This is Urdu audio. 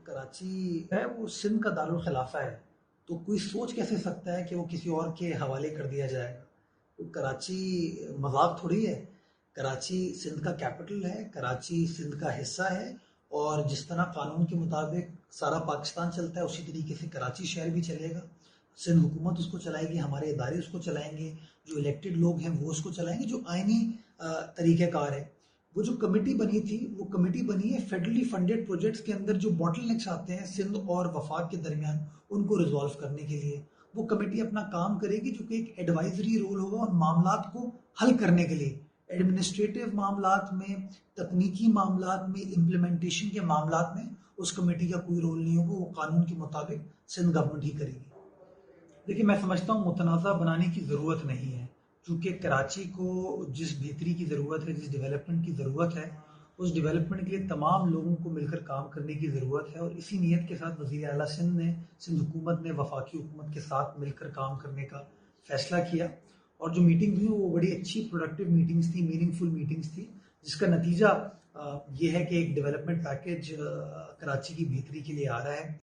کراچی ہے وہ سندھ کا دارالخلافہ ہے، تو کوئی سوچ کیسے سکتا ہے کہ وہ کسی اور کے حوالے کر دیا جائے گا؟ تو کراچی مذاق تھوڑی ہے، کراچی سندھ کا کیپٹل ہے، کراچی سندھ کا حصہ ہے، اور جس طرح قانون کے مطابق سارا پاکستان چلتا ہے اسی طریقے سے کراچی شہر بھی چلے گا۔ سندھ حکومت اس کو چلائے گی، ہمارے ادارے اس کو چلائیں گے، جو الیکٹڈ لوگ ہیں وہ اس کو چلائیں گے، جو آئینی طریقہ کار ہے۔ وہ جو کمیٹی بنی تھی وہ کمیٹی بنی ہے فیڈرلی فنڈڈ پروجیکٹس کے اندر جو باٹل نیکس آتے ہیں سندھ اور وفاق کے درمیان، ان کو ریزالو کرنے کے لیے وہ کمیٹی اپنا کام کرے گی، جو کہ ایک ایڈوائزری رول ہوگا ان معاملات کو حل کرنے کے لیے، ایڈمنسٹریٹو معاملات میں، تکنیکی معاملات میں، امپلیمنٹیشن کے معاملات میں اس کمیٹی کا کوئی رول نہیں ہوگا، وہ قانون کے مطابق سندھ گورنمنٹ ہی کرے گی۔ دیکھیے میں سمجھتا ہوں متنازع بنانے کی ضرورت نہیں ہے، کیونکہ کراچی کو جس بہتری کی ضرورت ہے، جس ڈیولپمنٹ کی ضرورت ہے، اس ڈیولپمنٹ کے لیے تمام لوگوں کو مل کر کام کرنے کی ضرورت ہے، اور اسی نیت کے ساتھ وزیر اعلیٰ سندھ حکومت نے وفاقی حکومت کے ساتھ مل کر کام کرنے کا فیصلہ کیا، اور جو میٹنگ ہوئی وہ بڑی اچھی پروڈکٹیو میٹنگز تھی، میننگ فل میٹنگز تھی، جس کا نتیجہ یہ ہے کہ ایک ڈیولپمنٹ پیکیج کراچی کی بہتری کے لیے آ رہا ہے۔